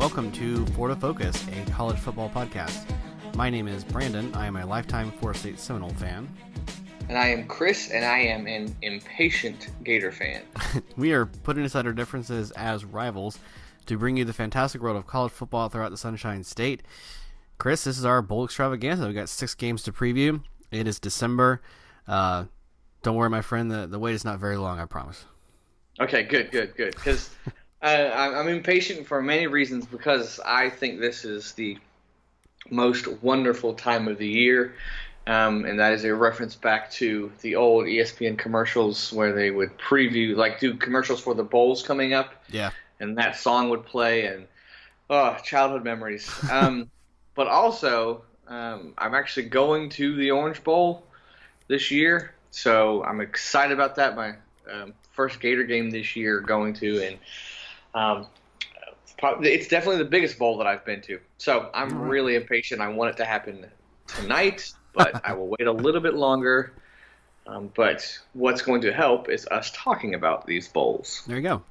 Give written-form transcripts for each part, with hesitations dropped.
welcome to Florida Focus, a college football podcast. My name is Brandon. I am a lifetime Florida State Seminole fan. And I am Chris, and I am an impatient Gator fan. We are putting aside our differences as rivals to bring you the fantastic world of college football throughout the Sunshine State. Chris, this is our bowl extravaganza. We've got 6 games to preview. It is December. Don't worry, my friend. The wait is not very long, I promise. Okay, good. Because I'm impatient for many reasons, because I think this is the most wonderful time of the year. And that is a reference back to the old ESPN commercials where they would preview, do commercials for the bowls coming up. Yeah. And that song would play, and childhood memories. But also, I'm actually going to the Orange Bowl this year, so I'm excited about that. My first Gator game this year going to, and it's definitely the biggest bowl that I've been to. So I'm really impatient. I want it to happen tonight, but I will wait a little bit longer. But what's going to help is us talking about these bowls. There you go.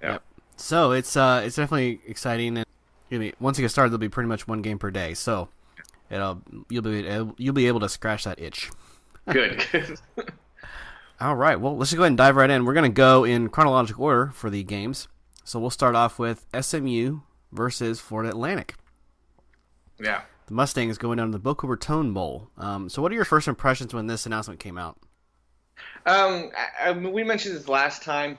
Yeah. Yep. So it's definitely exciting, and once you get started, there'll be pretty much one game per day. So you'll be able to scratch that itch. Good. All right. Well, let's just go ahead and dive right in. We're going to go in chronological order for the games. So we'll start off with SMU versus Florida Atlantic. Yeah. The Mustangs going down to the Boca Raton Bowl. So what are your first impressions when this announcement came out? We mentioned this last time.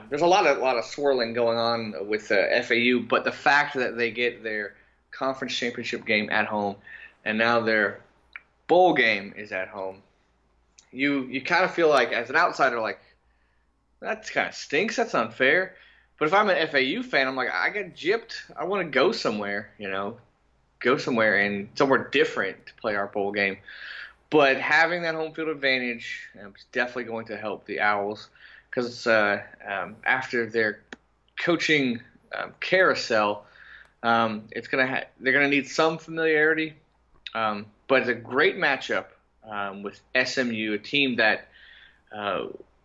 There's a lot of swirling going on with FAU, but the fact that they get their conference championship game at home, and now their bowl game is at home, you kind of feel like, as an outsider, like, that kind of stinks. That's unfair. But if I'm an FAU fan, I'm like, I get gypped. I want to go somewhere, go somewhere and somewhere different to play our bowl game. But having that home field advantage is definitely going to help the Owls, because after their coaching carousel, they're gonna need some familiarity. But it's a great matchup with SMU, a team that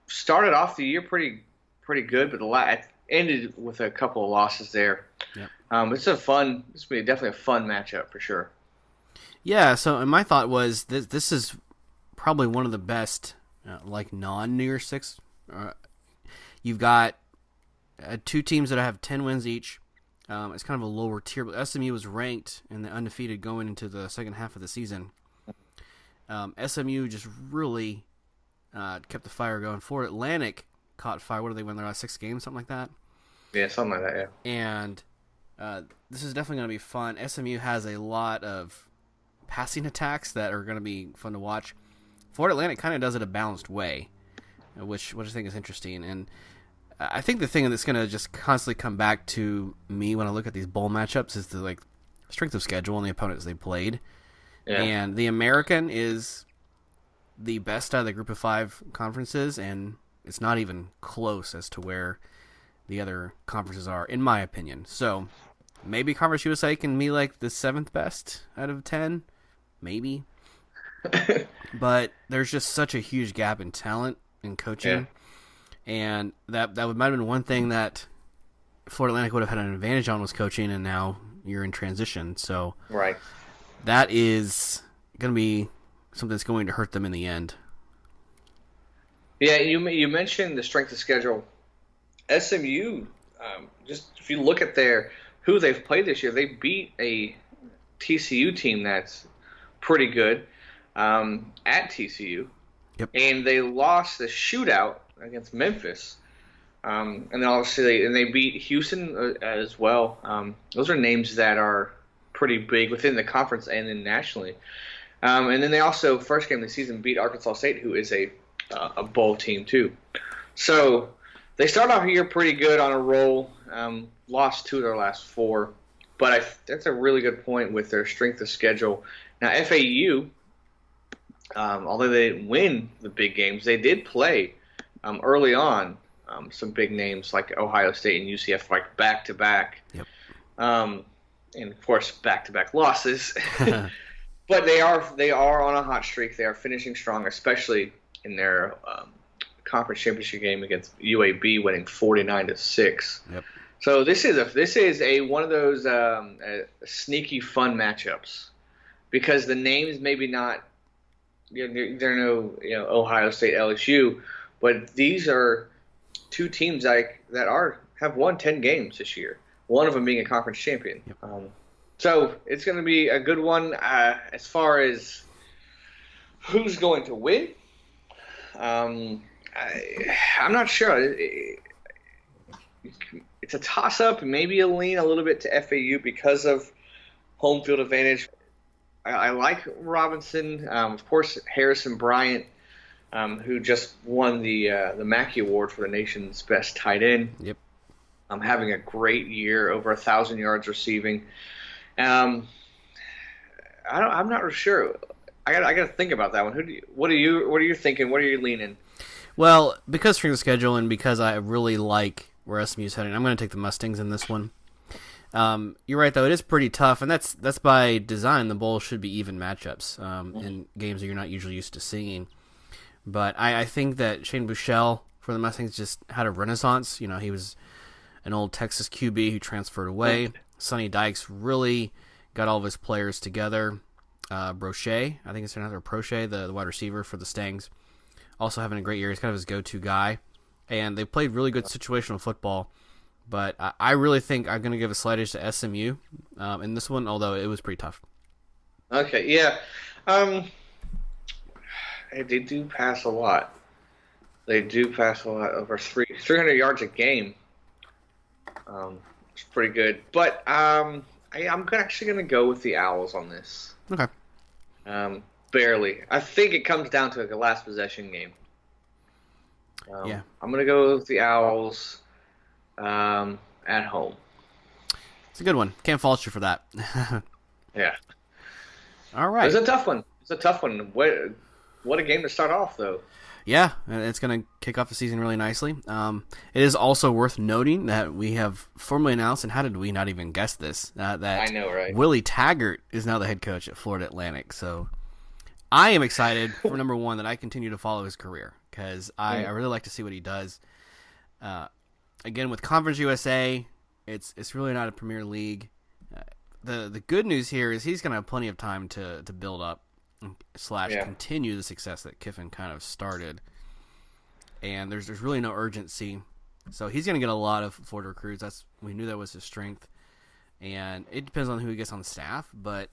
started off the year pretty good, but ended with a couple of losses there. Yep. This will be definitely a fun matchup for sure. Yeah. So, and my thought was this is probably one of the best, non-New Year's Six. You've got 2 teams that have 10 wins each. It's kind of a lower tier, but SMU was ranked in the undefeated going into the second half of the season. SMU just really kept the fire going. Florida Atlantic caught fire. What did they win their last 6 games? Something like that? Yeah, something like that, yeah. And this is definitely going to be fun. SMU has a lot of passing attacks that are going to be fun to watch. Florida Atlantic kind of does it a balanced way, which I think is interesting. And I think the thing that's going to just constantly come back to me when I look at these bowl matchups is the strength of schedule and the opponents they played. Yeah. And the American is the best out of the group of 5 conferences, and it's not even close as to where the other conferences are, in my opinion. So maybe Conference USA can be like the 7th best out of 10, maybe. But there's just such a huge gap in talent and coaching. Yeah. And that might have been one thing that Florida Atlantic would have had an advantage on, was coaching, and now you're in transition. So right. That is going to be something that's going to hurt them in the end. Yeah, you mentioned the strength of schedule. SMU, just if you look at who they've played this year, they beat a TCU team that's pretty good at TCU. Yep. And they lost the shootout against Memphis. And then obviously they beat Houston as well. Those are names that are pretty big within the conference and then nationally. And then they also, first game of the season, beat Arkansas State, who is a bowl team too. So they start off here pretty good on a roll. Lost 2 of their last 4. But that's a really good point with their strength of schedule. Now, FAU, although they didn't win the big games, they did play early on some big names like Ohio State and UCF, back-to-back. Yep. And, of course, back-to-back losses. But they are on a hot streak. They are finishing strong, especially in their conference championship game against UAB, winning 49-6. Yep. So this is one of those sneaky fun matchups because the names maybe not they're no Ohio State LSU, but these are two teams that have won 10 games this year. One of them being a conference champion. Yep. So it's going to be a good one as far as who's going to win. I'm not sure. It's a toss-up, maybe a lean a little bit to FAU because of home field advantage. I like Robinson. Of course, Harrison Bryant, who just won the Mackey Award for the nation's best tight end. Yep. Having a great year, over 1,000 yards receiving. I'm not really sure. I got to think about that one. What are you thinking? What are you leaning? Well, because strength of schedule and because I really like where SMU's heading, I'm going to take the Mustangs in this one. You're right, though. It is pretty tough, and that's by design. The bowl should be even matchups in games that you're not usually used to seeing. But I think that Shane Buechele for the Mustangs just had a renaissance. He was an old Texas QB who transferred away. Sonny Dykes really got all of his players together. Brochet, I think it's another Prochet, the wide receiver for the Stangs, also having a great year. He's kind of his go-to guy. And they played really good situational football. But I really think I'm going to give a slight edge to SMU in this one, although it was pretty tough. Okay, yeah. They do pass a lot. They do pass a lot, over 300 yards a game. It's pretty good. But I'm actually going to go with the Owls on this. Okay. Barely. I think it comes down to a last possession game. Yeah. I'm going to go with the Owls at home. It's a good one. Can't fault you for that. Yeah. All right. It's a tough one. What a game to start off, though. Yeah, it's going to kick off the season really nicely. It is also worth noting that we have formally announced, and how did we not even guess this, that I know, right? Willie Taggart is now the head coach at Florida Atlantic. So I am excited for, number one, that I continue to follow his career because I really like to see what he does. Again, with Conference USA, it's really not a Premier League. The good news here is he's going to have plenty of time to build up / continue the success that Kiffin kind of started. And there's really no urgency. So he's going to get a lot of Florida recruits. We knew that was his strength. And it depends on who he gets on the staff. But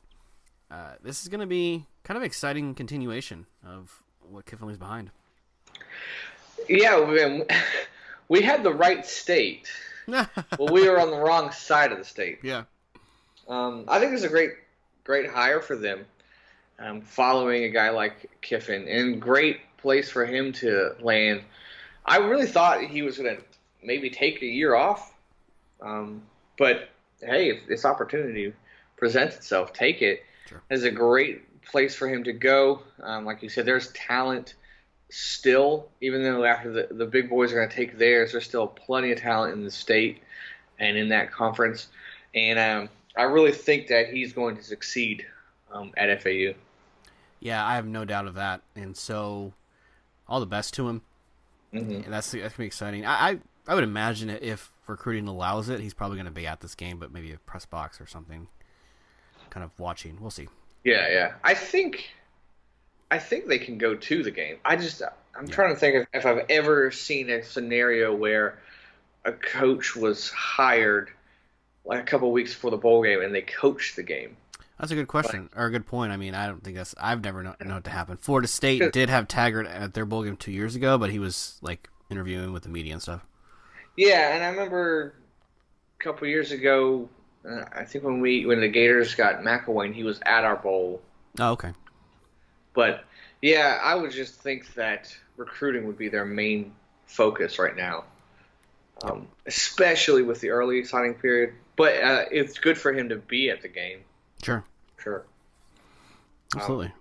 this is going to be kind of exciting continuation of what Kiffin leaves behind. Yeah, we had the right state. Well, we were on the wrong side of the state. Yeah. I think it's a great hire for them. Following a guy like Kiffin, and great place for him to land. I really thought he was going to maybe take a year off, but hey, if this opportunity presents itself, take it. Sure. It's a great place for him to go. Like you said, there's talent still, even though after the big boys are going to take theirs, there's still plenty of talent in the state and in that conference. And I really think that he's going to succeed at FAU. Yeah, I have no doubt of that. And so all the best to him. Mm-hmm. And that's going to be exciting. I would imagine if recruiting allows it, he's probably going to be at this game, but maybe a press box or something, kind of watching. We'll see. Yeah. I think they can go to the game. I'm trying to think if I've ever seen a scenario where a coach was hired like a couple of weeks before the bowl game and they coached the game. That's a good question, or a good point. I mean, I don't think I've never known it to happen. Florida State did have Taggart at their bowl game 2 years ago, but he was like interviewing with the media and stuff. Yeah, and I remember a couple of years ago, I think when the Gators got McElwain, he was at our bowl. Oh, okay. But yeah, I would just think that recruiting would be their main focus right now, especially with the early signing period. But it's good for him to be at the game. Sure. Absolutely.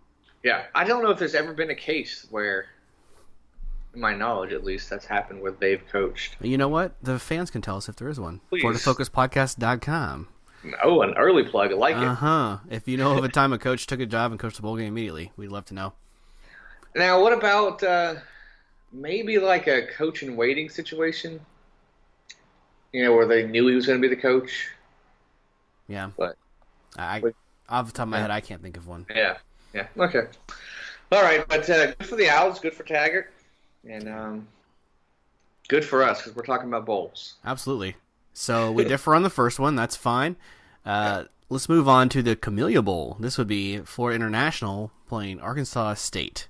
Yeah, I don't know if there's ever been a case where, in my knowledge at least, that's happened where they've coached. You know what? The fans can tell us if there is one. Please. FloridaFocusPodcast.com. Oh, an early plug. I like it. Uh-huh. If you know of a time a coach took a job and coached the bowl game immediately, we'd love to know. Now, what about maybe like a coach in waiting situation? where they knew he was going to be the coach. Yeah. But Off the top of my head, I can't think of one. Yeah. Okay. All right, but good for the Owls, good for Taggart, and good for us because we're talking about bowls. Absolutely. So we differ on the first one. That's fine. Let's move on to the Camellia Bowl. This would be Florida International playing Arkansas State.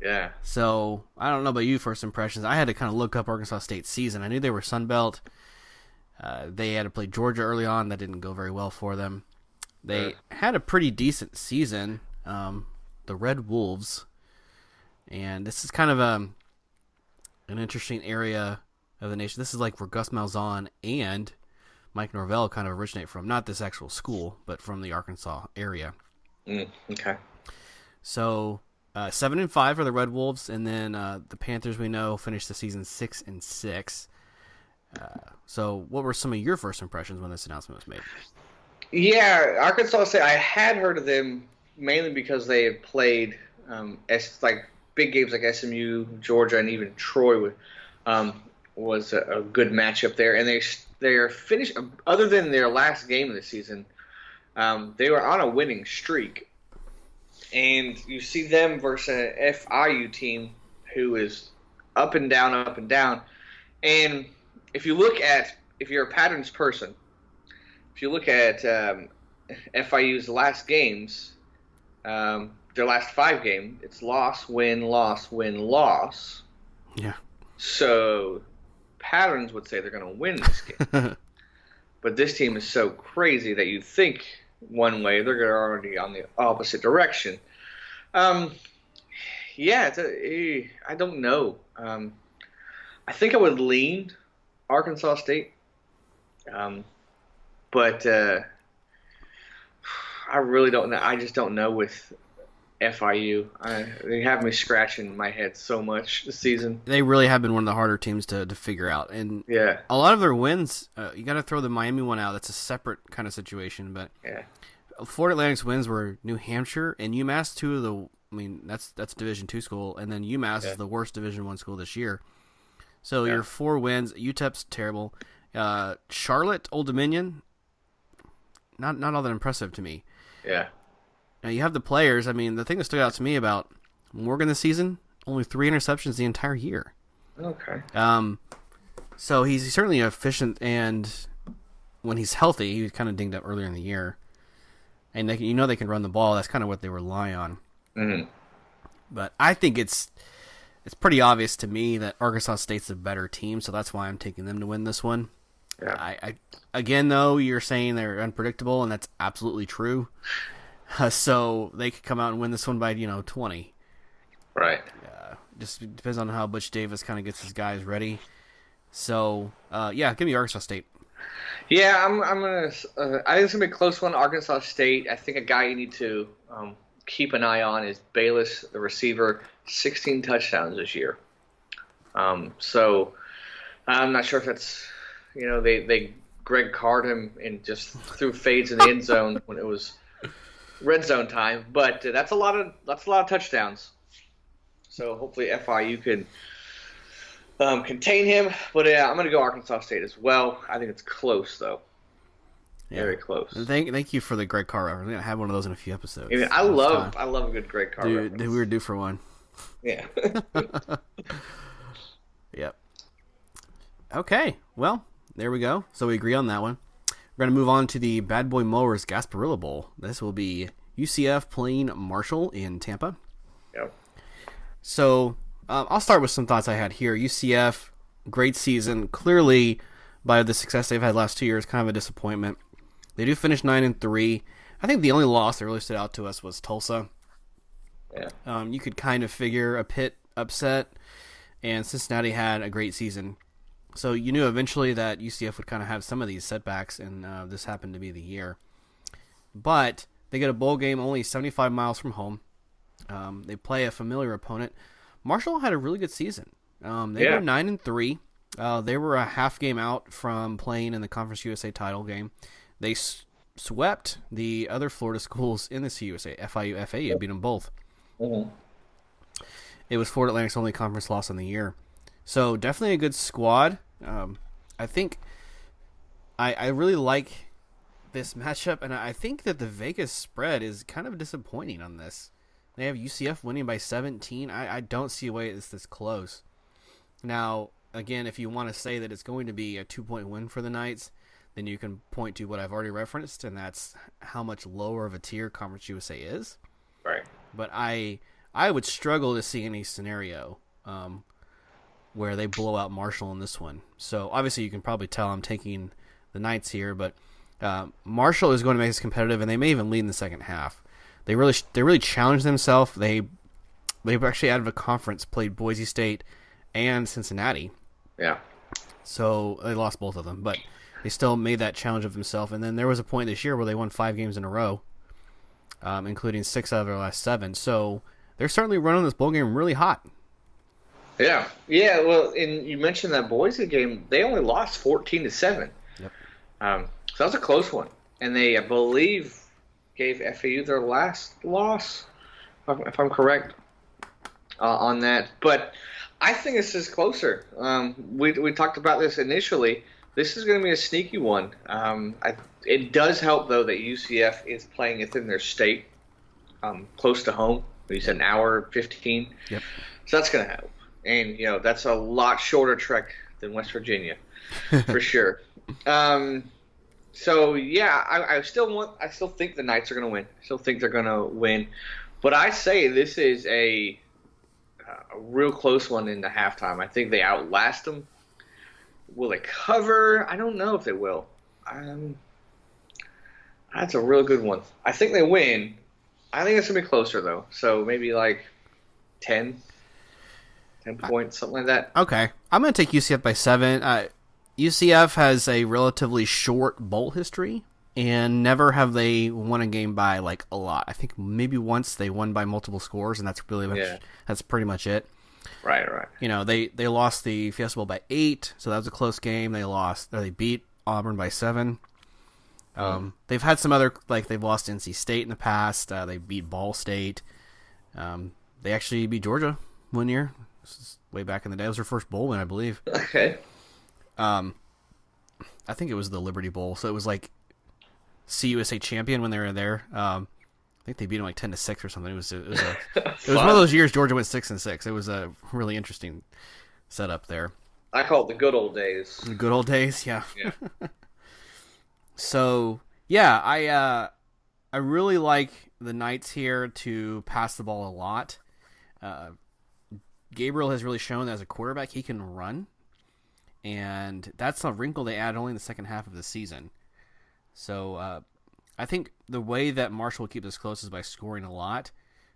Yeah. So I don't know about you, first impressions. I had to kind of look up Arkansas State's season. I knew they were Sun Belt. They had to play Georgia early on. That didn't go very well for them. They had a pretty decent season. The Red Wolves. And this is kind of an interesting area of the nation. This is like where Gus Malzahn and Mike Norvell kind of originate from. Not this actual school, but from the Arkansas area. Okay. So 7-5 for the Red Wolves, and then the Panthers, we know, finished the season 6-6. So what were some of your first impressions when this announcement was made? Yeah, Arkansas State, I had heard of them mainly because they had played like big games like SMU, Georgia, and even Troy was a good matchup there. And they're finished, other than their last game of the season, they were on a winning streak. And you see them versus an FIU team who is up and down, up and down. And if you're a patterns person, if you look at FIU's last games, their last 5 games, it's loss, win, loss, win, loss. Yeah. So patterns would say they're going to win this game. But this team is so crazy that you think one way, they're already on the opposite direction. I don't know. I think I would lean Arkansas State. But I really don't know. I just don't know with FIU. They have me scratching my head so much this season. They really have been one of the harder teams to figure out. And yeah, a lot of their wins, you got to throw the Miami one out. That's a separate kind of situation. But yeah, Florida Atlantic's wins were New Hampshire and UMass. That's Division II school, and then UMass is the worst Division I school this year. So your 4 wins. UTEP's terrible. Charlotte, Old Dominion, not all that impressive to me. Yeah. Now you have the players. I mean, the thing that stood out to me about Morgan this season, only 3 interceptions the entire year. Okay. So he's certainly efficient, and when he's healthy, he was kind of dinged up earlier in the year. And they can run the ball. That's kind of what they rely on. Mm-hmm. But I think it's pretty obvious to me that Arkansas State's a better team, so that's why I'm taking them to win this one. Yeah. I again, though, you're saying they're unpredictable, and that's absolutely true. So they could come out and win this one by 20. Right. Just depends on how Butch Davis kind of gets his guys ready. So give me Arkansas State. Yeah, I'm gonna. I think it's gonna be a close one. Arkansas State. I think a guy you need to keep an eye on is Bayless, the receiver. 16 touchdowns this year. So I'm not sure if that's they Greg Card him and just threw fades in the end zone when it was red zone time, but that's a lot of touchdowns. So hopefully FIU could contain him. But I'm going to go Arkansas State as well. I think it's close though. Yeah. Very close. Thank you for the Greg Carr reference. I'm going to have one of those in a few episodes. I love a good Greg Carr reference. We were due for one. Yeah. Yep. Okay. Well, there we go. So we agree on that one. We're going to move on to the Bad Boy Mowers Gasparilla Bowl. This will be UCF playing Marshall in Tampa. Yep. So I'll start with some thoughts I had here. UCF, great season. Clearly, by the success they've had last 2 years, kind of a disappointment. They do finish 9-3. I think the only loss that really stood out to us was Tulsa. Yeah. You could kind of figure a Pitt upset, and Cincinnati had a great season. So you knew eventually that UCF would kind of have some of these setbacks, and this happened to be the year. But they get a bowl game only 75 miles from home. They play a familiar opponent. Marshall had a really good season. They were 9-3. They were a half game out from playing in the Conference USA title game. They swept the other Florida schools in the CUSA, FIU, FAU, beat them both. Mm-hmm. It was Florida Atlantic's only conference loss in the year. So definitely a good squad. I think I really like this matchup, and I think that the Vegas spread is kind of disappointing on this. They have UCF winning by 17. I don't see a way it's this close. Now, again, if you want to say that it's going to be a 2-point win for the Knights, then you can point to what I've already referenced, and that's how much lower of a tier Conference USA is. Right. But I would struggle to see any scenario where they blow out Marshall in this one. So obviously you can probably tell I'm taking the Knights here, but Marshall is going to make this competitive, and they may even lead in the second half. They really challenged themselves. They've actually out of a conference played Boise State and Cincinnati. Yeah. So they lost both of them, but they still made that challenge of themselves. And then there was a point this year where they won 5 games in a row, including 6 out of their last 7. So they're certainly running this bowl game really hot. Yeah. Well, and you mentioned that Boise game. They only lost 14-7. Yep. So that was a close one, and they, I believe, gave FAU their last loss, if I'm correct on that. But I think this is closer. We talked about this initially. This is going to be a sneaky one. It does help, though, that UCF is playing within their state, close to home. You said an hour 15. Yep. So that's going to help. And, that's a lot shorter trek than West Virginia, for sure. So, yeah, I still think the Knights are going to win. I still think they're going to win. But I say this is a real close one in the halftime. I think they outlast them. Will they cover? I don't know if they will. That's a real good one. I think they win. I think it's going to be closer, though. So maybe like 10 points, something like that. Okay. I'm going to take UCF by 7. UCF has a relatively short bowl history, and never have they won a game by like a lot. I think maybe once they won by multiple scores, and that's pretty much it. Right. They lost the Fiesta Bowl by 8, so that was a close game. They beat Auburn by 7. They've had some other, like they've lost NC State in the past. They beat Ball State. They actually beat Georgia one year. This is way back in the day. It was their first bowl win, I believe. Okay. I think it was the Liberty Bowl, so it was like CUSA champion when they were there. I think they beat them like 10-6 or something. It was one of those years Georgia went 6-6. It was a really interesting setup there. I call it the good old days. The good old days, yeah. So yeah, I really like the Knights here to pass the ball a lot. Gabriel has really shown that as a quarterback he can run, and that's a wrinkle they add only in the second half of the season. So I think the way that Marshall will keep this close is by scoring a lot,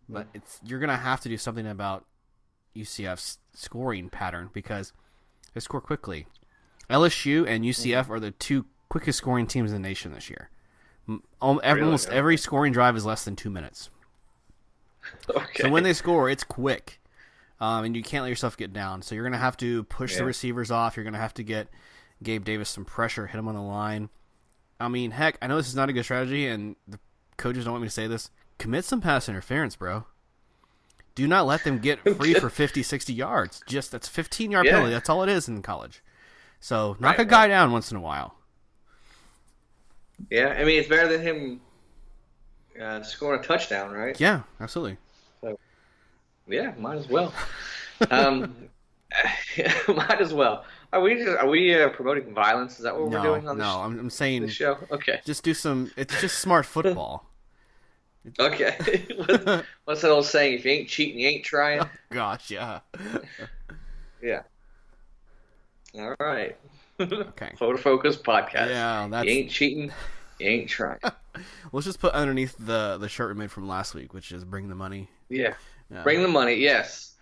but you're going to have to do something about UCF's scoring pattern because they score quickly. LSU and UCF are the 2 quickest scoring teams in the nation this year. Almost every scoring drive is less than 2 minutes. Okay. So when they score, it's quick. And you can't let yourself get down. So you're going to have to push the receivers off. You're going to have to get Gabe Davis some pressure, hit him on the line. I mean, heck, I know this is not a good strategy, and the coaches don't want me to say this. Commit some pass interference, bro. Do not let them get free for 50, 60 yards. That's a 15-yard penalty. That's all it is in college. So knock a guy down once in a while. Yeah, I mean, it's better than him scoring a touchdown, right? Yeah, absolutely. So, yeah, might as well. Might as well. Are we promoting violence? Is that what we're doing on this? No, I'm saying this show. Okay. Just do some. It's just smart football. Okay. What's that old saying? If you ain't cheating, you ain't trying. Oh, gosh, yeah. Yeah. All right. Okay. Photo Focus podcast. Yeah, that's... You ain't cheating, you ain't trying. Let's just put underneath the shirt we made from last week, which is "Bring the money." Yeah. Bring the money. Yes.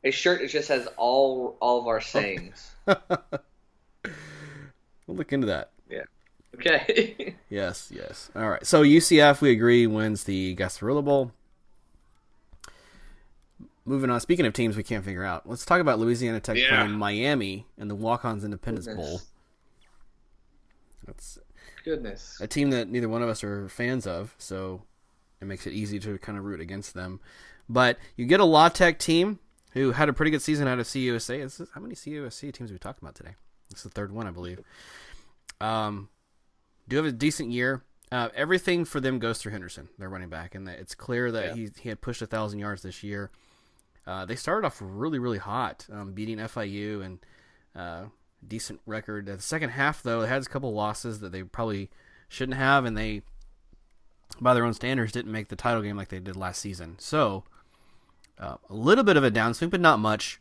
A shirt that just has all of our sayings. We'll look into that. Yeah. Okay. Yes. All right. So UCF, we agree, wins the Gasparilla Bowl. Moving on. Speaking of teams we can't figure out, let's talk about Louisiana Tech playing Miami in the Walk-Ons Independence Bowl. That's a team that neither one of us are fans of, so it makes it easy to kind of root against them. But you get a La Tech team who had a pretty good season out of CUSA. How many CUSA teams have we talked about today? This is the third one, I believe. do have a decent year. Everything for them goes through Henderson, their running back, and it's clear that he had pushed 1,000 yards this year. They started off really, really hot, beating FIU and decent record. The second half, though, they had a couple losses that they probably shouldn't have, and they, by their own standards, didn't make the title game like they did last season. So, a little bit of a downswing, but not much.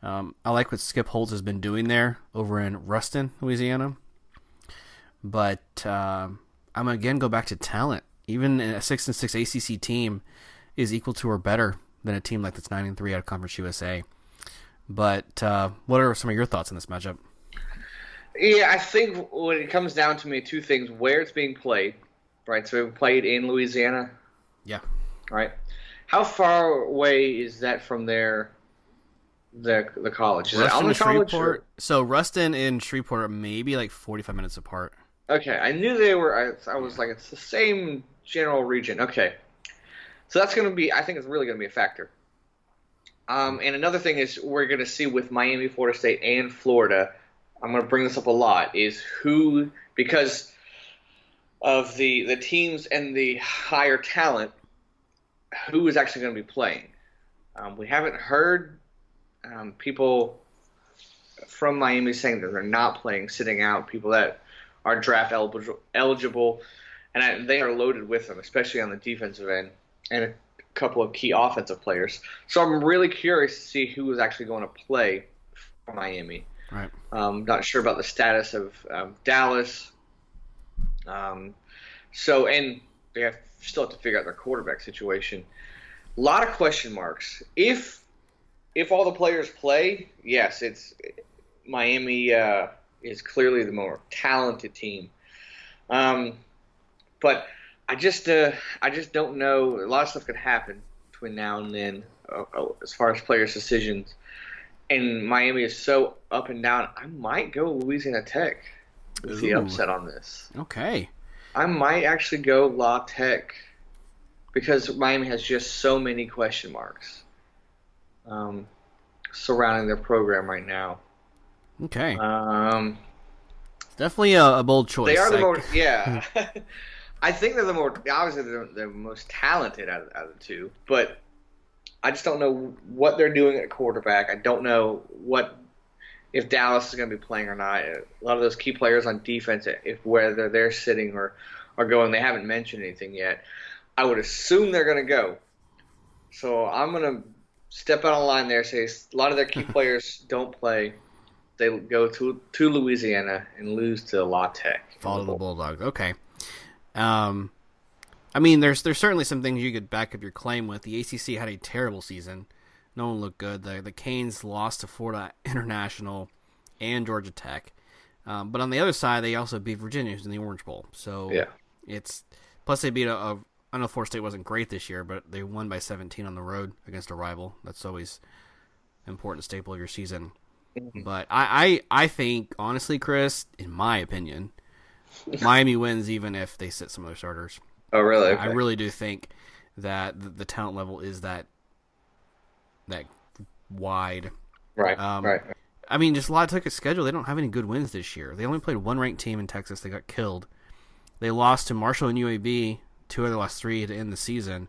I like what Skip Holtz has been doing there over in Ruston, Louisiana. But I'm going to again go back to talent. Even a 6-6 ACC team is equal to or better than a team like that's 9-3 out of Conference USA. But what are some of your thoughts on this matchup? Yeah, I think when it comes down to me, two things: where it's being played, right? So it played in Louisiana. Yeah. Right. How far away is that from the college? Is Ruston it on the college? Shreveport. So Ruston and Shreveport are maybe like 45 minutes apart. Okay, I knew they were. I was like, it's the same general region. Okay, so that's going to be. I think it's really going to be a factor. And another thing is we're going to see with Miami, Florida State, and Florida. I'm going to bring this up a lot. Is who, because of the teams and the higher talent, who is actually going to be playing? We haven't heard people from Miami saying that they're not playing, sitting out, people that are draft eligible, and they are loaded with them, especially on the defensive end, and a couple of key offensive players. So I'm really curious to see who is actually going to play for Miami. Right. Not sure about the status of Dallas. And they still have to figure out their quarterback situation. A lot of question marks. If all the players play, yes, Miami is clearly the more talented team. But I just don't know. A lot of stuff could happen between now and then as far as players' decisions. And Miami is so up and down. I might go Louisiana Tech with the upset on this. Okay. I might actually go La Tech because Miami has just so many question marks surrounding their program right now. Okay. Definitely a bold choice. They are the more, yeah. I think they're obviously they're the most talented out of the two, but I just don't know what they're doing at quarterback. I don't know if Dallas is going to be playing or not. A lot of those key players on defense, whether they're sitting or going, they haven't mentioned anything yet. I would assume they're going to go. So I'm going to step out on the line there, say a lot of their key players don't play. They go to Louisiana and lose to La Tech. Fall to the Bulldogs. Okay. I mean, there's certainly some things you could back up your claim with. The ACC had a terrible season. No one looked good. The Canes lost to Florida International and Georgia Tech. But on the other side, they also beat Virginia in the Orange Bowl. So yeah. Plus they beat I know Florida State wasn't great this year, but they won by 17 on the road against a rival. That's always an important staple of your season. Mm-hmm. But I think, honestly, Chris, in my opinion, Miami wins even if they sit some of their starters. Oh, really? Okay. I really do think that the talent level is that wide. Right, right. I mean, just a lot took a schedule. They don't have any good wins this year. They only played one ranked team in Texas. They got killed. They lost to Marshall and UAB, two of the last three to end the season.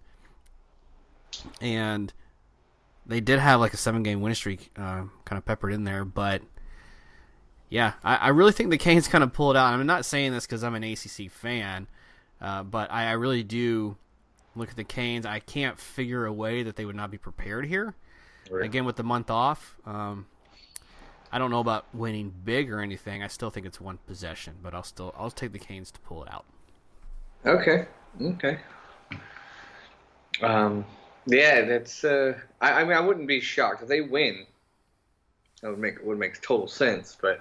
And they did have like a 7-game win streak kind of peppered in there. But, yeah, I really think the Canes kind of pulled out. I'm not saying this because I'm an ACC fan, but I really do look at the Canes. I can't figure a way that they would not be prepared here. Right. Again, with the month off, I don't know about winning big or anything. I still think it's one possession, but I'll take the Canes to pull it out. Okay. Yeah, that's. I mean, I wouldn't be shocked if they win. That would make total sense, but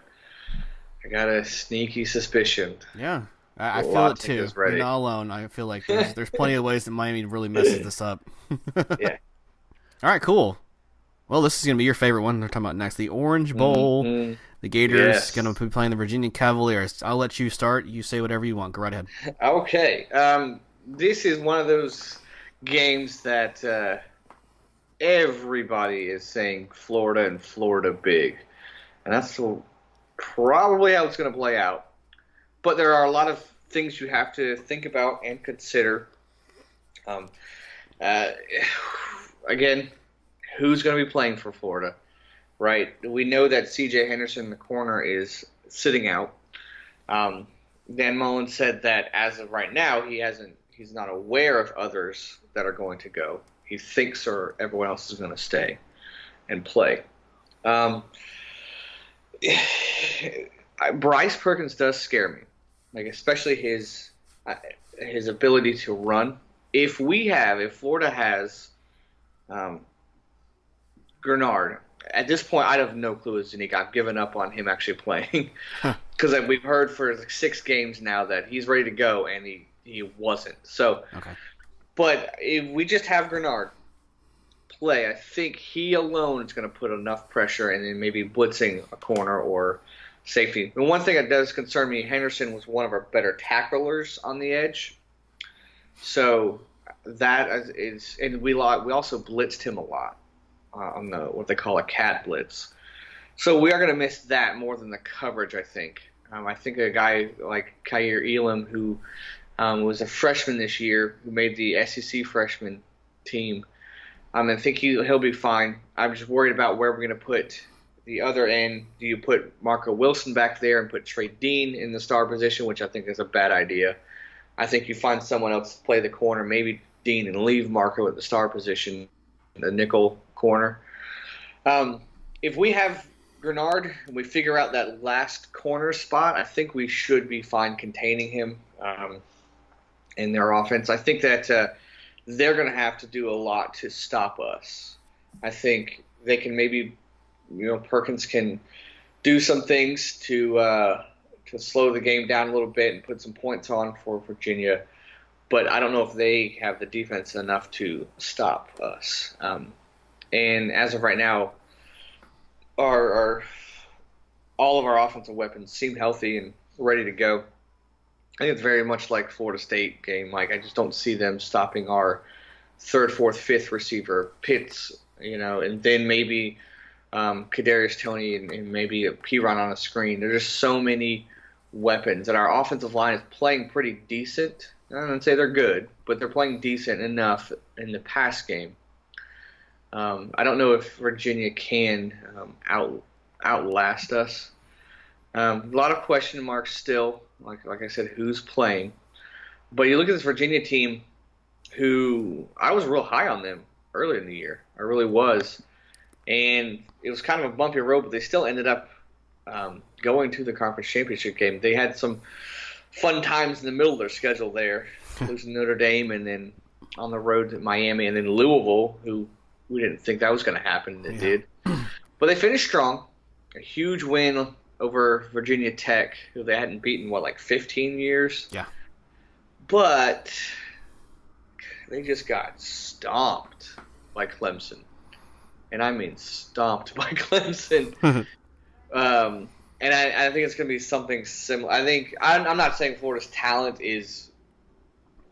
I got a sneaky suspicion. Yeah, I feel it too. You're not alone. I feel like there's plenty of ways that Miami really messes this up. Yeah. All right, cool. Well, this is going to be your favorite one we're talking about next. The Orange Bowl. Mm-hmm. The Gators going to be playing the Virginia Cavaliers. I'll let you start. You say whatever you want. Go right ahead. Okay. This is one of those games that everybody is saying Florida and Florida big. And that's probably how it's going to play out. But there are a lot of things you have to think about and consider. Um, uh, Again, who's going to be playing for Florida, right? We know that C.J. Henderson in the corner is sitting out. Dan Mullen said that as of right now, he's not aware of others that are going to go. He thinks everyone else is going to stay and play. Bryce Perkins does scare me, like especially his ability to run. If Florida has Grenard, at this point I have no clue with Zuniga. I've given up on him actually playing because we've heard for like 6 games now that he's ready to go and he wasn't. So, okay. But if we just have Grenard play, I think he alone is going to put enough pressure and then maybe blitzing a corner or safety. And one thing that does concern me, Henderson was one of our better tacklers on the edge. So that is, and we also blitzed him a lot on what they call a cat blitz. So we are going to miss that more than the coverage, I think. I think a guy like Kyer Elam, who was a freshman this year, who made the SEC freshman team, I think he'll be fine. I'm just worried about where we're going to put the other end. Do you put Marco Wilson back there and put Trey Dean in the star position, which I think is a bad idea. I think you find someone else to play the corner, maybe Dean, and leave Marco at the star position, the nickel corner. If we have Grenard and we figure out that last corner spot, I think we should be fine containing him in their offense. I think that they're going to have to do a lot to stop us. I think they can maybe, Perkins can do some things to slow the game down a little bit and put some points on for Virginia. But I don't know if they have the defense enough to stop us. And as of right now, all of our offensive weapons seem healthy and ready to go. I think it's very much like Florida State game. Like, I just don't see them stopping our 3rd, 4th, 5th receiver, Pitts, and then maybe Kadarius Toney and maybe a P-Run on a screen. There's just so many weapons, and our offensive line is playing pretty decent. I don't say they're good, but they're playing decent enough in the pass game. I don't know if Virginia can outlast us. A lot of question marks still. Like I said, who's playing? But you look at this Virginia team, who I was real high on them earlier in the year. I really was. And it was kind of a bumpy road, but they still ended up going to the conference championship game. They had some fun times in the middle of their schedule there, losing Notre Dame and then on the road to Miami and then Louisville, who we didn't think that was going to happen. It did. But they finished strong. A huge win over Virginia Tech, who they hadn't beaten, 15 years? Yeah. But they just got stomped by Clemson. And I mean stomped by Clemson. And I think it's going to be something similar. I think I'm not saying Florida's talent is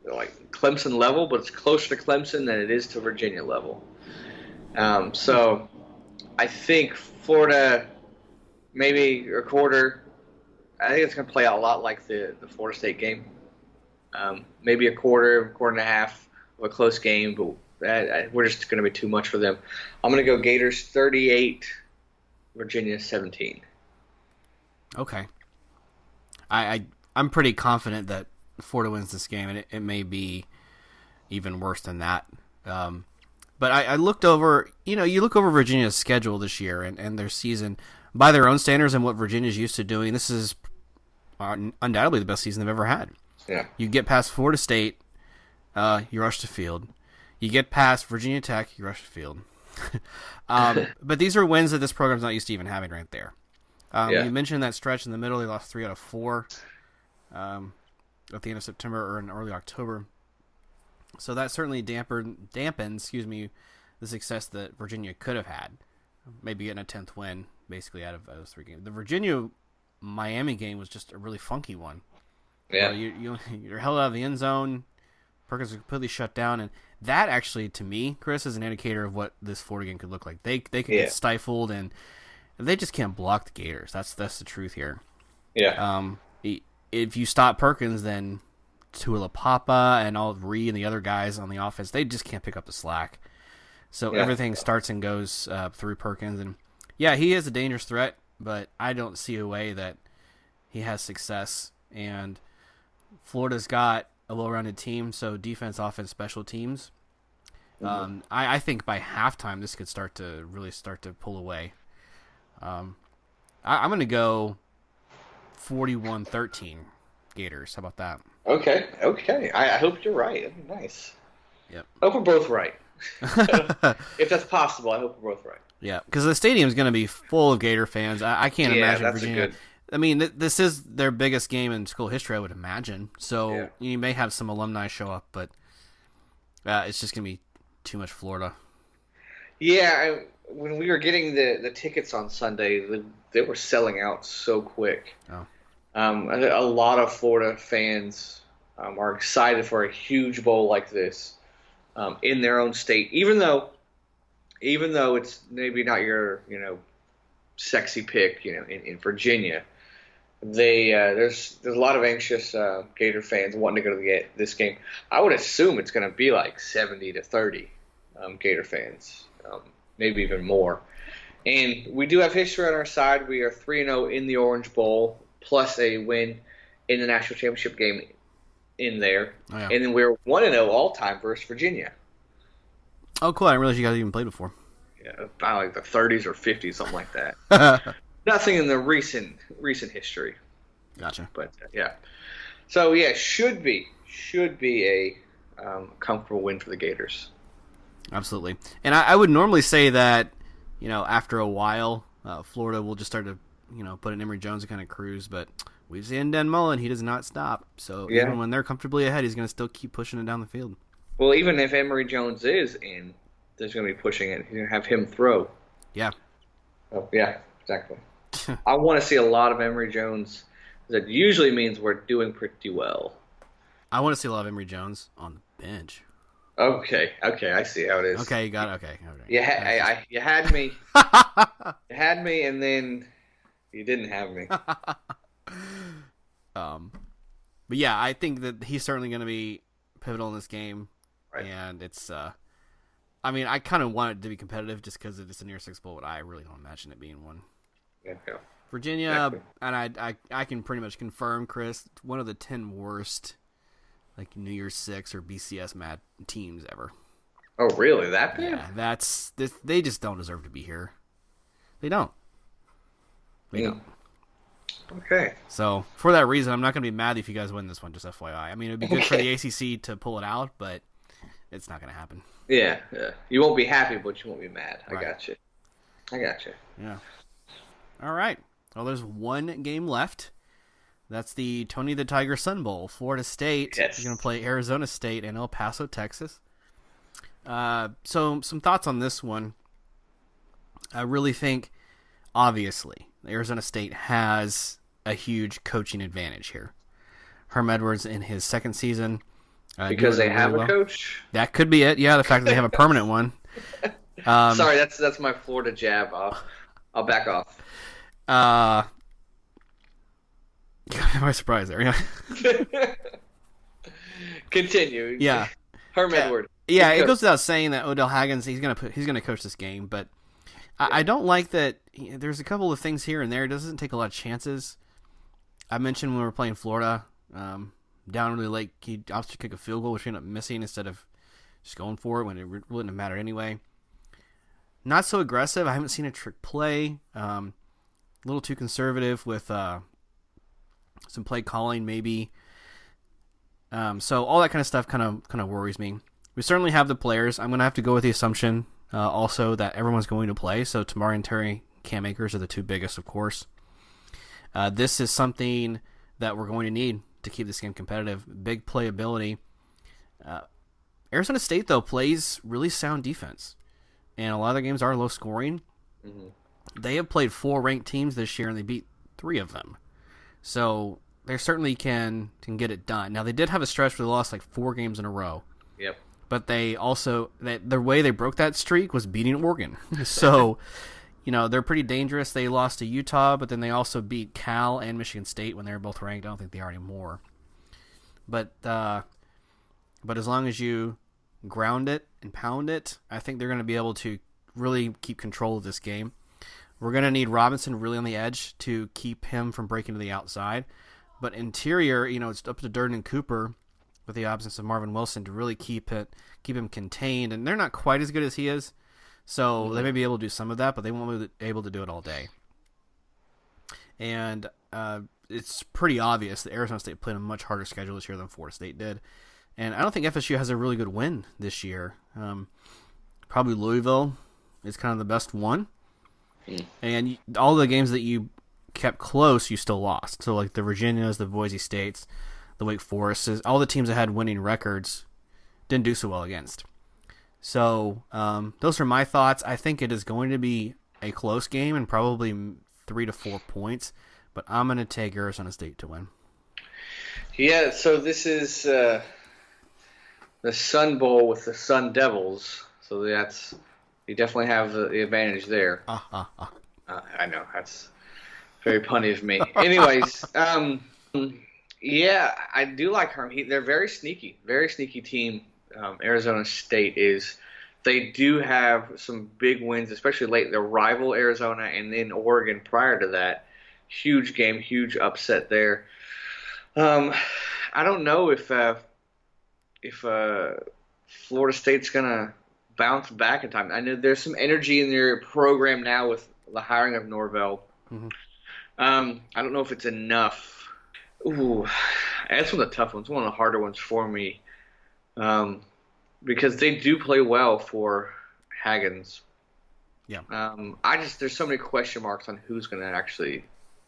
like Clemson level, but it's closer to Clemson than it is to Virginia level. So I think Florida, maybe a quarter. I think it's going to play out a lot like the Florida State game. Maybe a quarter and a half of a close game, but we're just going to be too much for them. I'm going to go Gators 38, Virginia 17. Okay. I'm pretty confident that Florida wins this game, and it may be even worse than that. But I looked over, you look over Virginia's schedule this year and their season by their own standards and what Virginia's used to doing. This is undoubtedly the best season they've ever had. Yeah. You get past Florida State, you rush to field. You get past Virginia Tech, you rush to field. But these are wins that this program's not used to even having right there. You mentioned that stretch in the middle. They lost 3 out of 4 at the end of September or in early October. So that certainly dampened, the success that Virginia could have had. Maybe getting a 10th win, basically, out of those 3 games. The Virginia-Miami game was just a really funky one. Yeah. You're held out of the end zone. Perkins was completely shut down. And that actually, to me, Chris, is an indicator of what this Florida game could look like. They could get stifled, and they just can't block the Gators. That's the truth here. Yeah. if you stop Perkins, then Tuilapapa and all Ree and the other guys on the offense, they just can't pick up the slack. So everything starts and goes through Perkins. And, yeah, he is a dangerous threat, but I don't see a way that he has success. And Florida's got a well-rounded team, so defense, offense, special teams. I think by halftime this could really start to pull away. I'm going to go 41-13 Gators. How about that? Okay. I hope you're right. That'd be nice. Yep. I hope we're both right. If that's possible, I hope we're both right. Yeah, because the stadium is going to be full of Gator fans. I can't imagine that's Virginia. I mean, this is their biggest game in school history, I would imagine. So you may have some alumni show up, but it's just going to be too much Florida. Yeah, when we were getting the tickets on Sunday, they were selling out so quick. Oh. A lot of Florida fans are excited for a huge bowl like this in their own state, even though it's maybe not your sexy pick in Virginia. There's a lot of anxious Gator fans wanting to go to this game. I would assume it's going to be like 70-30 Gator fans, maybe even more. And we do have history on our side. We are 3-0 in the Orange Bowl, plus a win in the national championship game in there. Oh, yeah. And then we're 1-0 all-time versus Virginia. Oh, cool. I didn't realize you guys even played before. Yeah, by like the 30s or 50s, something like that. Nothing in the recent history. Gotcha. But, yeah. So, yeah, should be a comfortable win for the Gators. Absolutely. And I would normally say that, after a while, Florida will just start to, put in Emory Jones and kind of cruise. But we've seen Dan Mullen. He does not stop. So even when they're comfortably ahead, he's going to still keep pushing it down the field. Well, even if Emory Jones is in, there's going to be pushing it. He's going to have him throw. Yeah. Oh, yeah, exactly. I want to see a lot of Emory Jones. That usually means we're doing pretty well. I want to see a lot of Emory Jones on the bench. Okay, I see how it is. Okay, you got it. Okay. You had me. You had me, and then you didn't have me. But yeah, I think that he's certainly going to be pivotal in this game. Right. And it's, I kind of want it to be competitive just because it's a near six bowl, but I really don't imagine it being one. Yeah. Virginia, exactly. And I can pretty much confirm, Chris, one of the 10 worst, like New Year's Six or BCS mad teams ever. Oh, really? That bad? Yeah, they just don't deserve to be here. They don't. They don't. Okay. So for that reason, I'm not going to be mad if you guys win this one. Just FYI. I mean, it'd be good for the ACC to pull it out, but it's not going to happen. Yeah. You won't be happy, but you won't be mad. Right. I got you. Yeah. All right. Well, there's one game left. That's the Tony the Tiger Sun Bowl. Florida State is going to play Arizona State in El Paso, Texas. So some thoughts on this one. I really think, obviously, Arizona State has a huge coaching advantage here. Herm Edwards in his second season. Because they have a coach? That could be it. Yeah, the fact that they have a permanent one. Sorry, that's my Florida jab. I'll back off. Got me by surprise there. Yeah. Continue. Yeah. Herm Edwards. Yeah, it goes without saying that Odell Haggins he's gonna coach this game, but I don't like that. There's a couple of things here and there. It doesn't take a lot of chances. I mentioned when we were playing Florida, down really late, he obviously kicked a field goal, which he ended up missing instead of just going for it when it wouldn't have mattered anyway. Not so aggressive. I haven't seen a trick play. A little too conservative with some play calling, maybe. So all that kind of stuff kind of worries me. We certainly have the players. I'm going to have to go with the assumption also that everyone's going to play. So Tamari and Terry Cam Akers are the two biggest, of course. This is something that we're going to need to keep this game competitive. Big playability. Arizona State, though, plays really sound defense. And a lot of their games are low scoring. Mm-hmm. They have played 4 ranked teams this year, and they beat 3 of them. So they certainly can get it done. Now, they did have a stretch where they lost like 4 games in a row. Yep. But they also, the way they broke that streak was beating Oregon. So, they're pretty dangerous. They lost to Utah, but then they also beat Cal and Michigan State when they were both ranked. I don't think they are anymore. But as long as you ground it and pound it, I think they're going to be able to really keep control of this game. We're going to need Robinson really on the edge to keep him from breaking to the outside. But interior, it's up to Durden and Cooper with the absence of Marvin Wilson to really keep him contained. And they're not quite as good as he is. So they may be able to do some of that, but they won't be able to do it all day. And it's pretty obvious that Arizona State played a much harder schedule this year than Florida State did. And I don't think FSU has a really good win this year. Probably Louisville is kind of the best one. And all the games that you kept close, you still lost. So like the Virginias, the Boise States, the Wake Forests, all the teams that had winning records didn't do so well against. So those are my thoughts. I think it is going to be a close game and probably 3 to 4 points, but I'm going to take Arizona State to win. Yeah, so this is the Sun Bowl with the Sun Devils. So you definitely have the advantage there. I know, that's very punny of me. Anyways, yeah, I do like Herm. They're very sneaky team. Arizona State is. They do have some big wins, especially late. Their rival Arizona and then Oregon prior to that. Huge game, huge upset there. I don't know if Florida State's gonna bounce back in time. I know there's some energy in their program now with the hiring of Norvell. Mm-hmm. I don't know if it's enough. Ooh, that's one of the tough ones, one of the harder ones for me, because they do play well for Haggins. Yeah. There's so many question marks on who's going to actually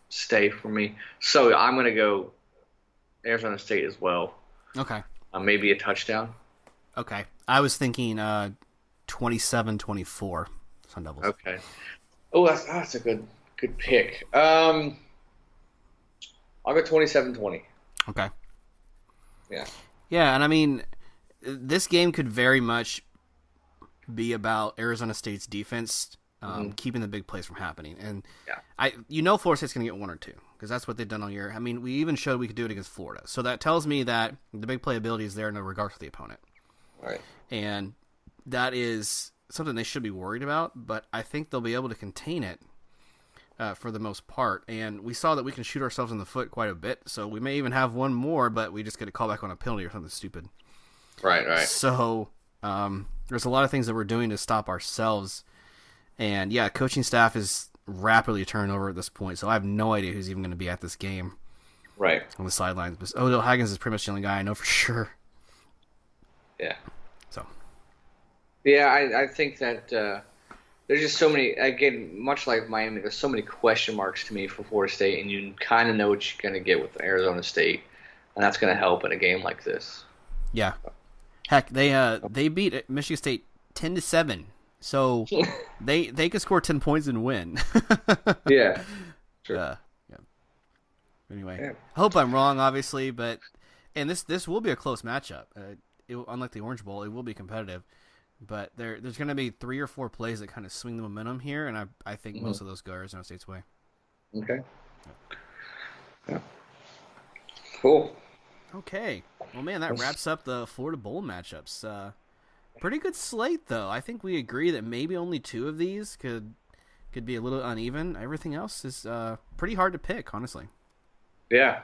stay for me. So I'm going to go Arizona State as well. Okay. Maybe a touchdown. Okay. I was thinking 27-24 Sun Devils. Okay. Oh, that's a good pick. I'll go 27-20. Okay. Yeah. Yeah, and I mean, this game could very much be about Arizona State's defense keeping the big plays from happening. And Florida State's going to get 1 or 2 because that's what they've done all year. I mean, we even showed we could do it against Florida. So that tells me that the big play ability is there in regard to the opponent. All right. And that is something they should be worried about, but I think they'll be able to contain it for the most part. And we saw that we can shoot ourselves in the foot quite a bit, so we may even have one more, but we just get a call back on a penalty or something stupid. Right. So there's a lot of things that we're doing to stop ourselves. And, yeah, coaching staff is rapidly turning over at this point, so I have no idea who's even going to be at this game. Right. On the sidelines. But Odell Haggins is pretty much the only guy I know for sure. Yeah. So. Yeah, I think that there's just so many, again, much like Miami, there's so many question marks to me for Florida State, and you kind of know what you're going to get with Arizona State, and that's going to help in a game like this. Yeah. Heck, they beat Michigan State 10-7. So they could score 10 points and win. Yeah. Sure. Yeah. Anyway, I hope I'm wrong, obviously, but this will be a close matchup. Unlike the Orange Bowl, it will be competitive. But there's going to be 3 or 4 plays that kind of swing the momentum here, and I think most of those go Arizona State's way. Okay. Yeah. Cool. Okay. Well, man, that wraps up the Florida Bowl matchups. Pretty good slate, though. I think we agree that maybe only 2 of these could be a little uneven. Everything else is pretty hard to pick, honestly. Yeah.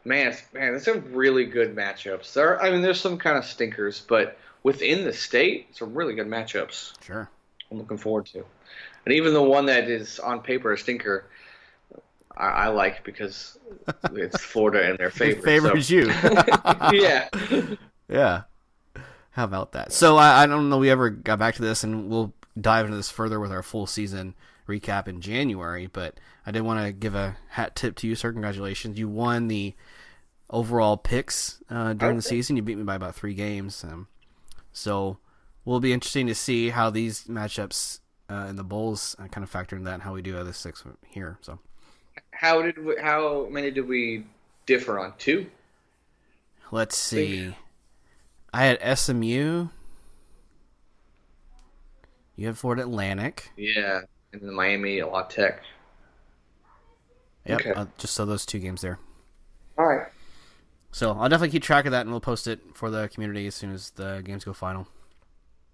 Man, there's some really good matchups. There's some kind of stinkers, but within the state, some really good matchups. Sure. I'm looking forward to. And even the one that is on paper a stinker, I like because it's Florida and their favorite. It favors you. Yeah. Yeah. How about that? So I don't know we ever got back to this, and we'll dive into this further with our full season recap in January, but I did want to give a hat tip to you, sir. Congratulations. You won the overall picks during the season. You beat me by about 3 games. So will be interesting to see how these matchups in the bowls kind of factor in that and how we do other 6 here. So how many did we differ on? 2? Let's see. I had SMU. You had Florida Atlantic. Yeah. and then Miami La Tech. Yep, Okay. just so those 2 games there. All right. So I'll definitely keep track of that, and we'll post it for the community as soon as the games go final.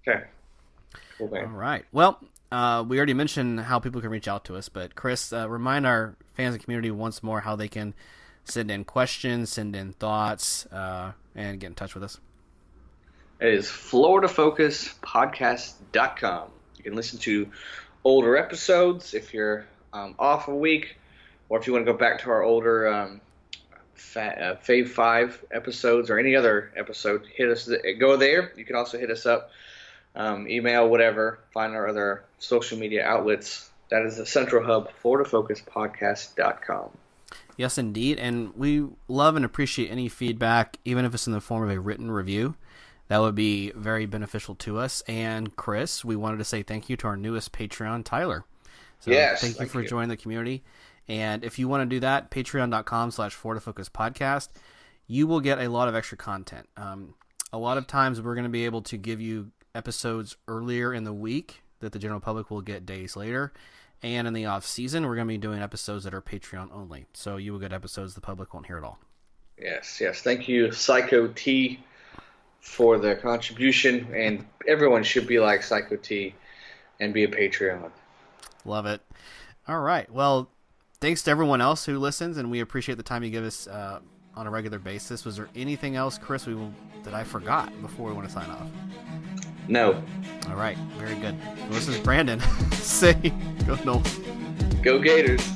Okay. Cool, man. All right. Well, we already mentioned how people can reach out to us, but Chris, remind our fans and community once more how they can send in questions, send in thoughts, and get in touch with us. It is FloridaFocusPodcast.com. You can listen to older episodes if you're off a week, or if you want to go back to our older Fave 5 episodes or any other episode, go there. You can also hit us up, email, whatever, find our other social media outlets. That is the central hub, FloridaFocusPodcast.com. Yes, indeed. And we love and appreciate any feedback, even if it's in the form of a written review. That would be very beneficial to us. And Chris, we wanted to say thank you to our newest Patreon, Tyler. So Yes, thank you for joining the community. And if you want to do that, patreon.com/FloridaFocusPodcast, you will get a lot of extra content. A lot of times we're going to be able to give you episodes earlier in the week that the general public will get days later. And in the off season, we're going to be doing episodes that are Patreon only. So you will get episodes the public won't hear at all. Yes. Thank you, Psycho T, for the contribution. And everyone should be like Psycho T and be a Patreon. Love it. All right. Well, thanks to everyone else who listens, and we appreciate the time you give us on a regular basis. Was there anything else, Chris, that I forgot before we want to sign off? No. All right. Very good. Well, this is Brandon. Say, go Noles. Go Gators.